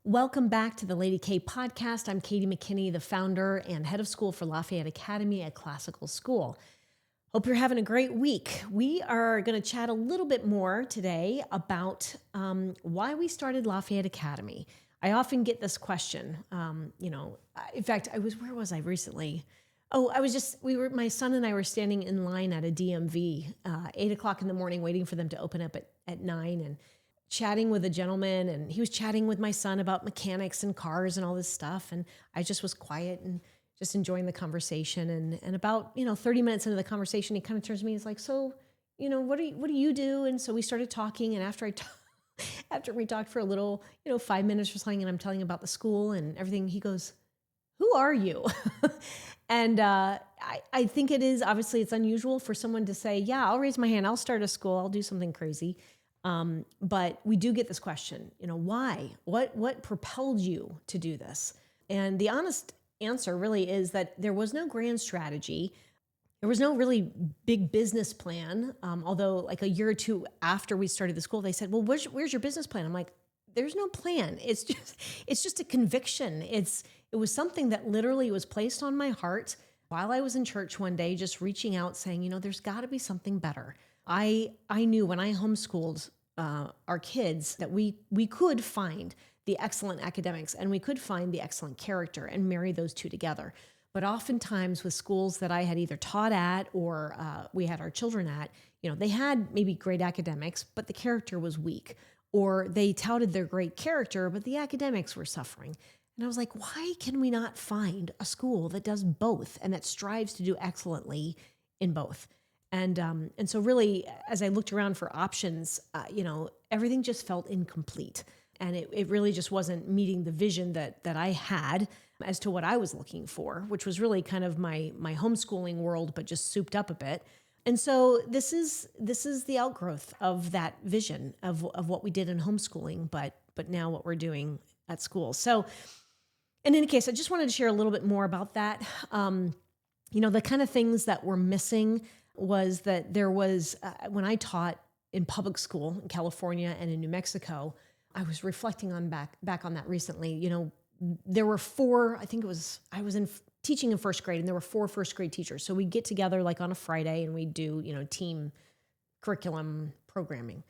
Welcome back to the LadyK Podcast. I'm Katy McKinney, the founder and head of school for Lafayette Academy, a classical school. Hope you're having a great week. We are going to chat a little bit more today about why we started Lafayette Academy. I often get this question. In fact, where was I recently? My son and I were standing in line at a DMV, 8 o'clock in the morning, waiting for them to open up at 9, and chatting with a gentleman, and he was chatting with my son about mechanics and cars and all this stuff. And I just was quiet and just enjoying the conversation. And about, 30 minutes into the conversation, he kind of turns to me, he's like, so, what do you do? And so we started talking. And after we talked for a little, 5 minutes or something, and I'm telling him about the school and everything, he goes, "Who are you?" And I think obviously it's unusual for someone to say, yeah, I'll raise my hand. I'll start a school. I'll do something crazy. But we do get this question, why? What propelled you to do this? And the honest answer really is that there was no grand strategy. There was no really big business plan. Although like a year or two after we started the school, they said, well, where's your business plan? I'm like, there's no plan. It's just a conviction. It was something that literally was placed on my heart while I was in church one day, just reaching out saying, there's gotta be something better. I knew when I homeschooled our kids that we could find the excellent academics and we could find the excellent character and marry those two together. But oftentimes with schools that I had either taught at or we had our children at, they had maybe great academics, but the character was weak, or they touted their great character, but the academics were suffering. And I was like, why can we not find a school that does both and that strives to do excellently in both? And so really, as I looked around for options, everything just felt incomplete. And it really just wasn't meeting the vision that I had as to what I was looking for, which was really kind of my homeschooling world, but just souped up a bit. And so this is the outgrowth of that vision of what we did in homeschooling, but now what we're doing at school. So in any case, I just wanted to share a little bit more about that. The kind of things that were missing was that there was, when I taught in public school in California and in New Mexico, I was reflecting on back on that recently. There were I was teaching in first grade, and there were 4 first grade teachers. So we get together like on a Friday and we do, team curriculum programming.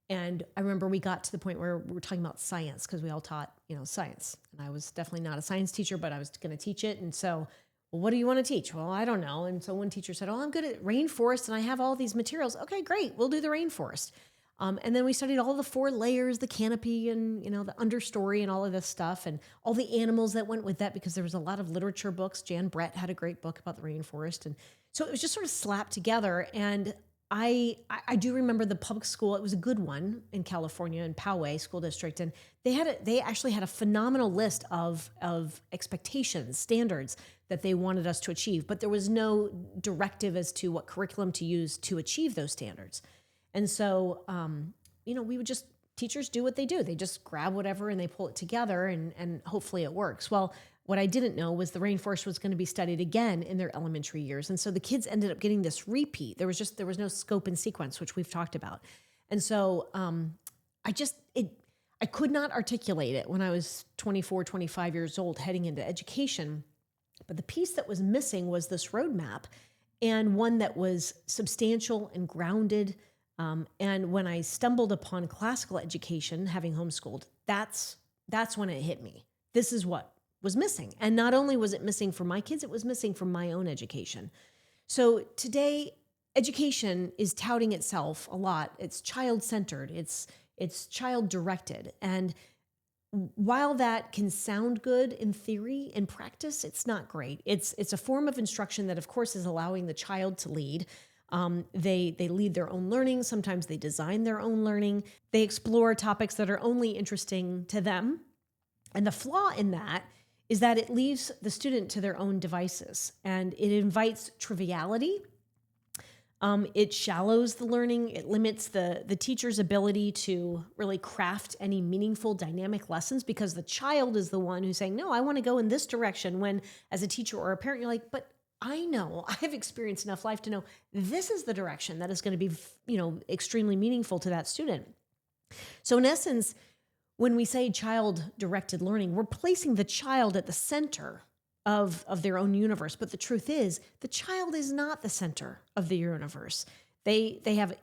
And I remember we got to the point where we were talking about science because we all taught, science. And I was definitely not a science teacher, but I was going to teach it. And so, well, what do you want to teach? Well, I don't know. And so one teacher said, I'm good at rainforest and I have all these materials. Okay, great. We'll do the rainforest. And then we studied all the 4 layers, the canopy and, the understory and all of this stuff and all the animals that went with that, because there was a lot of literature books. Jan Brett had a great book about the rainforest. And so it was just sort of slapped together. And I do remember the public school. It was a good one in California, in Poway School District. And they actually had a phenomenal list of expectations, standards that they wanted us to achieve. But there was no directive as to what curriculum to use to achieve those standards. And so, teachers do what they do. They just grab whatever and they pull it together and hopefully it works. Well, what I didn't know was the rainforest was going to be studied again in their elementary years. And so the kids ended up getting this repeat. There was no scope and sequence, which we've talked about. And so I could not articulate it when I was 24, 25 years old heading into education. But the piece that was missing was this roadmap, and one that was substantial and grounded. And when I stumbled upon classical education, having homeschooled, that's when it hit me. This is what was missing. And not only was it missing for my kids, it was missing from my own education. So today, education is touting itself a lot. It's child-centered. It's child-directed. And while that can sound good in theory, in practice, it's not great. It's a form of instruction that, of course, is allowing the child to lead. They lead their own learning. Sometimes they design their own learning. They explore topics that are only interesting to them. And the flaw in that is that it leaves the student to their own devices, and it invites triviality. It shallows the learning. It limits the teacher's ability to really craft any meaningful, dynamic lessons, because the child is the one who's saying, no, I want to go in this direction, when as a teacher or a parent, you're like, but I know, I have experienced enough life to know this is the direction that is going to be, extremely meaningful to that student. So in essence, When we say child-directed learning, we're placing the child at the center of their own universe. But the truth is, the child is not the center of the universe. They have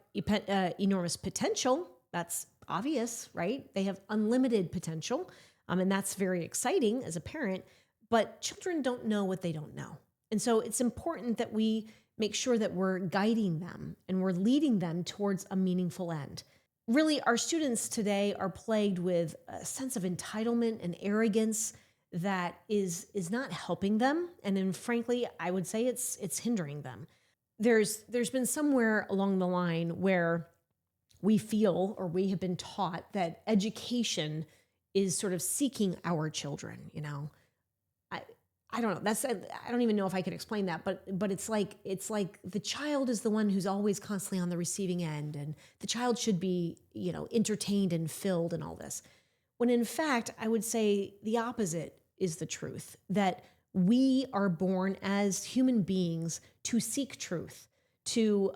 enormous potential. That's obvious, right? They have unlimited potential. And that's very exciting as a parent. But children don't know what they don't know. And so it's important that we make sure that we're guiding them and we're leading them towards a meaningful end. Really, our students today are plagued with a sense of entitlement and arrogance that is not helping them. And then frankly, I would say it's hindering them. There's been somewhere along the line where we feel, or we have been taught, that education is sort of seeking our children, I don't know. I don't even know if I could explain that, but it's like the child is the one who's always constantly on the receiving end, and the child should be, entertained and filled and all this. When in fact, I would say the opposite is the truth, that we are born as human beings to seek truth, to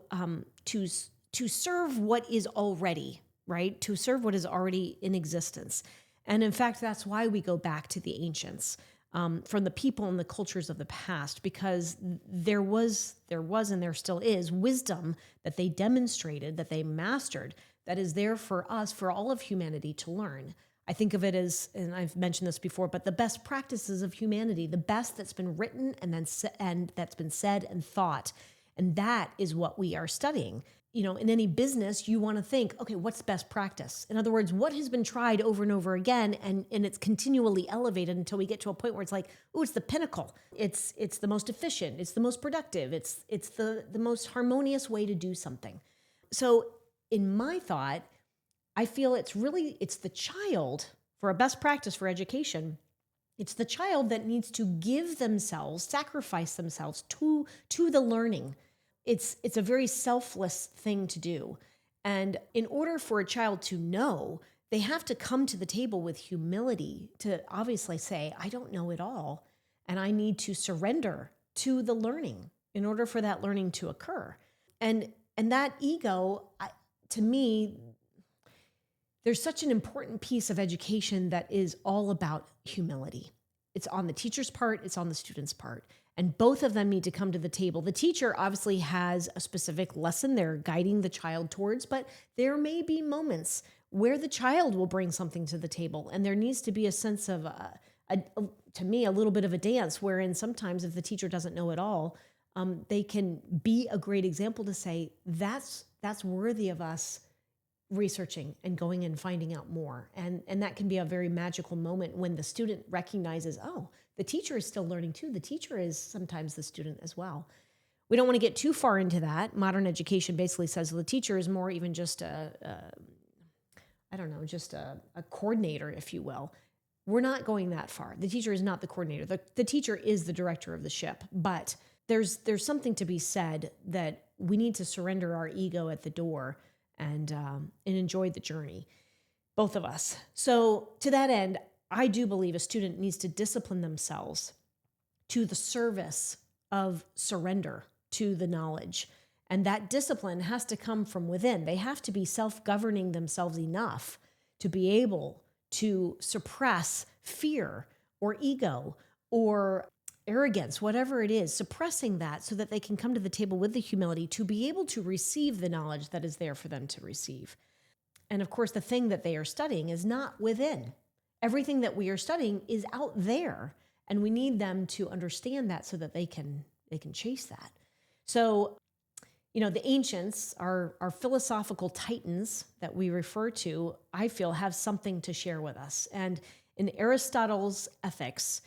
serve what is already, right? To serve what is already in existence. And in fact, that's why we go back to the ancients. From the people and the cultures of the past, because there was and there still is wisdom that they demonstrated, that they mastered, that is there for us, for all of humanity to learn. I think of it as, and I've mentioned this before, but the best practices of humanity, the best that's been written and that's been said and thought, and that is what we are studying. In any business, you want to think, okay, what's best practice? In other words, what has been tried over and over again, and it's continually elevated until we get to a point where it's like, oh, it's the pinnacle. It's the most efficient. It's the most productive. It's the most harmonious way to do something. So in my thought, I feel it's the child, for a best practice for education, it's the child that needs to give themselves, sacrifice themselves to the learning. It's a very selfless thing to do. And in order for a child to know, they have to come to the table with humility to obviously say, I don't know it all, and I need to surrender to the learning in order for that learning to occur. And that ego, to me, there's such an important piece of education that is all about humility. It's on the teacher's part, it's on the student's part. And both of them need to come to the table. The teacher obviously has a specific lesson they're guiding the child towards, but there may be moments where the child will bring something to the table. And there needs to be a sense of, to me, a little bit of a dance, wherein sometimes if the teacher doesn't know it all, they can be a great example to say, that's worthy of us researching and going and finding out more. And that can be a very magical moment when the student recognizes, oh, the teacher is still learning too. The teacher is sometimes the student as well. We don't want to get too far into that. Modern education basically says the teacher is more even just a coordinator, if you will. We're not going that far. The teacher is not the coordinator. The teacher is the director of the ship. But there's something to be said that we need to surrender our ego at the door and enjoy the journey, both of us. So to that end, I do believe a student needs to discipline themselves to the service of surrender to the knowledge. And that discipline has to come from within. They have to be self-governing themselves enough to be able to suppress fear or ego or arrogance, whatever it is, suppressing that so that they can come to the table with the humility to be able to receive the knowledge that is there for them to receive. And of course, the thing that they are studying is not within. Everything that we are studying is out there, and we need them to understand that so that they can chase that. So, the ancients, our philosophical titans that we refer to, I feel have something to share with us. And in Aristotle's Ethics,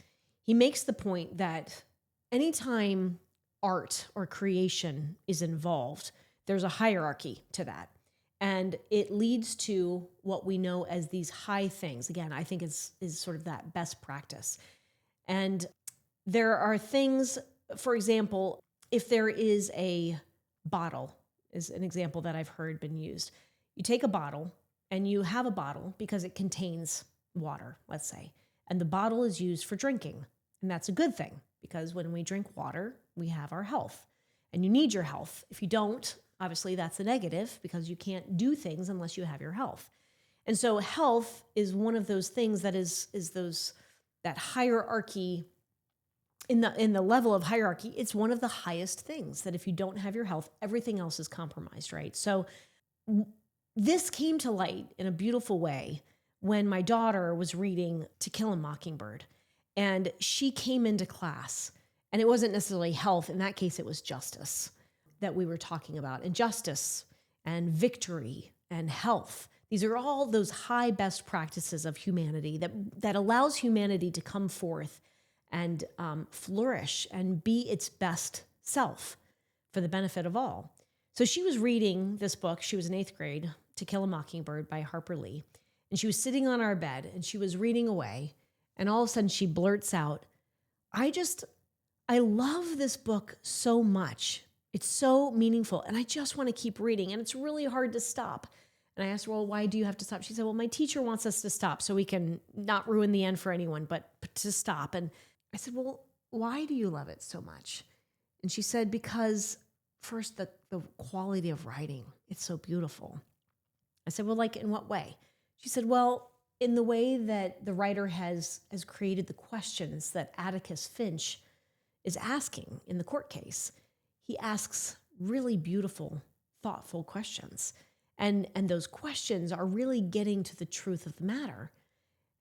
he makes the point that anytime art or creation is involved, there's a hierarchy to that. And it leads to what we know as these high things. Again, I think is sort of that best practice. And there are things, for example, if there is a bottle, is an example that I've heard been used. You take a bottle and you have a bottle because it contains water, let's say, and the bottle is used for drinking. And that's a good thing because when we drink water, we have our health. And you need your health. If you don't, obviously that's a negative because you can't do things unless you have your health. And so health is one of those things that is that hierarchy in the level of hierarchy. It's one of the highest things that if you don't have your health, everything else is compromised, right? So this came to light in a beautiful way when my daughter was reading To Kill a Mockingbird, and she came into class, and it wasn't necessarily health. In that case, it was justice that we were talking about, and justice and victory and health. These are all those high best practices of humanity that allows humanity to come forth and flourish and be its best self for the benefit of all. So she was reading this book. She was in 8th grade, To Kill a Mockingbird by Harper Lee. And she was sitting on our bed and she was reading away. And all of a sudden she blurts out, I love this book so much. It's so meaningful. And I just want to keep reading. And it's really hard to stop. And I asked her, well, why do you have to stop? She said, well, my teacher wants us to stop so we can not ruin the end for anyone, but to stop. And I said, well, why do you love it so much? And she said, because first, the quality of writing, it's so beautiful. I said, well, like in what way? She said, well, in the way that the writer has created the questions that Atticus Finch is asking in the court case. He asks really beautiful, thoughtful questions. And those questions are really getting to the truth of the matter.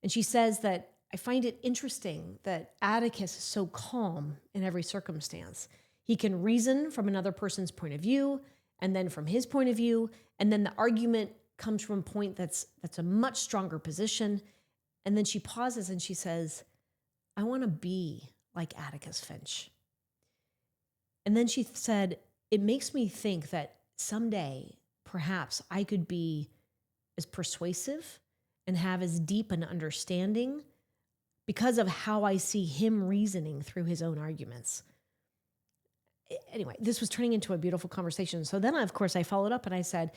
And she says that I find it interesting that Atticus is so calm in every circumstance. He can reason from another person's point of view, and then from his point of view, and then the argument comes from a point that's a much stronger position. And then she pauses and she says, I want to be like Atticus Finch. And then she said, it makes me think that someday, perhaps I could be as persuasive and have as deep an understanding because of how I see him reasoning through his own arguments. Anyway, this was turning into a beautiful conversation. So then, of course, I followed up and I said,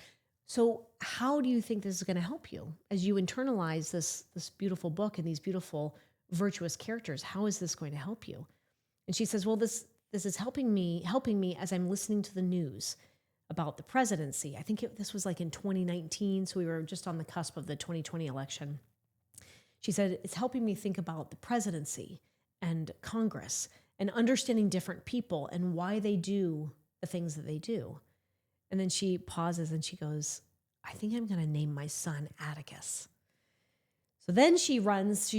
so how do you think this is going to help you as you internalize this beautiful book and these beautiful virtuous characters? How is this going to help you? And she says, well, this is helping me as I'm listening to the news about the presidency. I think this was like in 2019, so we were just on the cusp of the 2020 election. She said, it's helping me think about the presidency and Congress and understanding different people and why they do the things that they do. And then she pauses and she goes, I think I'm going to name my son Atticus. So then she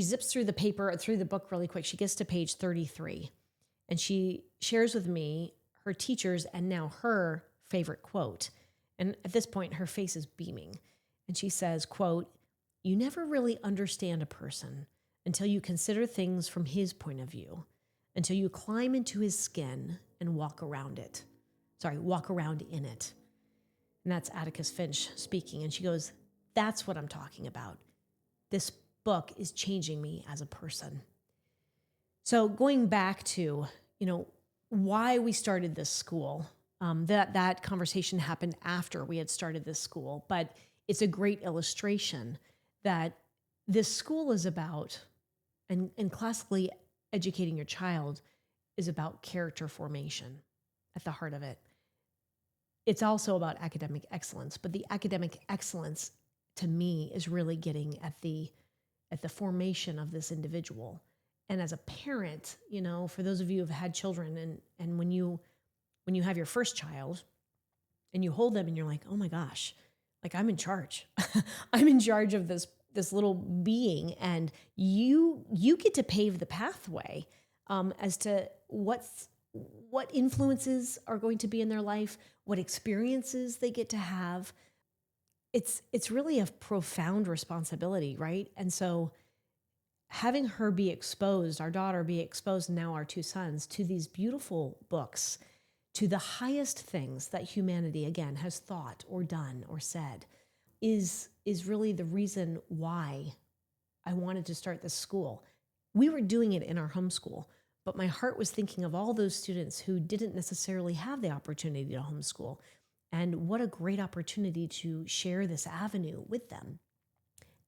zips through the book really quick. She gets to page 33 and she shares with me her teacher's and now her favorite quote. And at this point, her face is beaming. And she says, quote, you never really understand a person until you consider things from his point of view, until you climb into his skin and walk around in it. And that's Atticus Finch speaking. And she goes, that's what I'm talking about. This book is changing me as a person. So going back to, why we started this school, that conversation happened after we had started this school, but it's a great illustration that this school is about, and classically educating your child is about character formation at the heart of it. It's also about academic excellence, but the academic excellence to me is really getting at the formation of this individual. And as a parent, for those of you who've had children and when you have your first child and you hold them and you're like, oh my gosh, like I'm in charge. I'm in charge of this little being, and you get to pave the pathway as to what influences are going to be in their life, what experiences they get to have. It's really a profound responsibility, right? And so having her be exposed, our daughter be exposed, now our two sons, to these beautiful books, to the highest things that humanity, again, has thought or done or said, is really the reason why I wanted to start this school. We were doing it in our homeschool, but my heart was thinking of all those students who didn't necessarily have the opportunity to homeschool. And what a great opportunity to share this avenue with them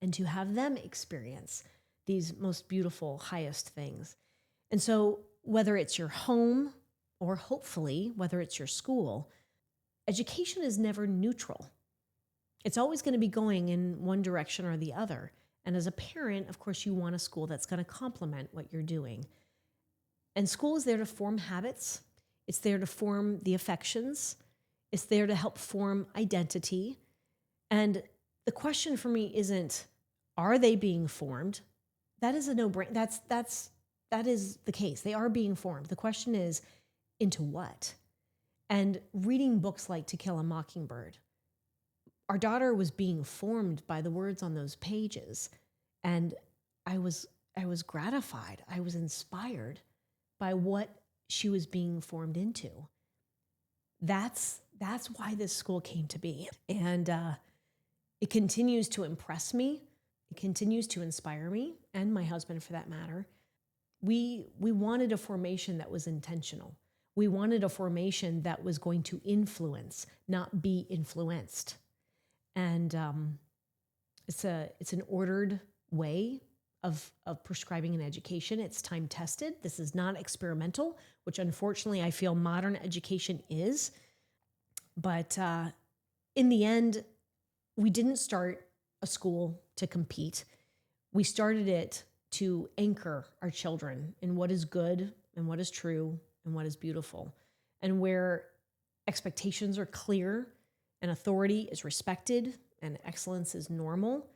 and to have them experience these most beautiful, highest things. And so whether it's your home or hopefully whether it's your school, education is never neutral. It's always going to be going in one direction or the other. And as a parent, of course, you want a school that's going to complement what you're doing. And school is there to form habits. It's there to form the affections. It's there to help form identity. And the question for me isn't, are they being formed? That is a no-brainer. That is the case. They are being formed. The question is, into what? And reading books like To Kill a Mockingbird, our daughter was being formed by the words on those pages. And I was gratified. I was inspired by what she was being formed into. That's why this school came to be. And it continues to impress me. It continues to inspire me, and my husband for that matter. We wanted a formation that was intentional. We wanted a formation that was going to influence, not be influenced. And it's an ordered way of prescribing an education. It's time tested. This is not experimental, which unfortunately I feel modern education is. But in the end, we didn't start a school to compete. We started it to anchor our children in what is good and what is true and what is beautiful, and where expectations are clear and authority is respected and excellence is normal.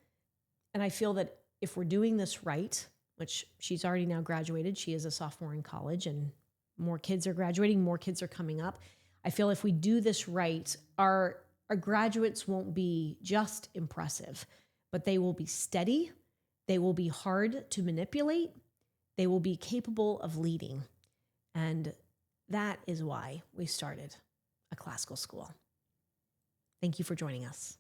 And I feel that if we're doing this right, which she's already now graduated, she is a sophomore in college, and more kids are graduating, more kids are coming up. I feel if we do this right, our graduates won't be just impressive, but they will be steady. They will be hard to manipulate. They will be capable of leading. And that is why we started a classical school. Thank you for joining us.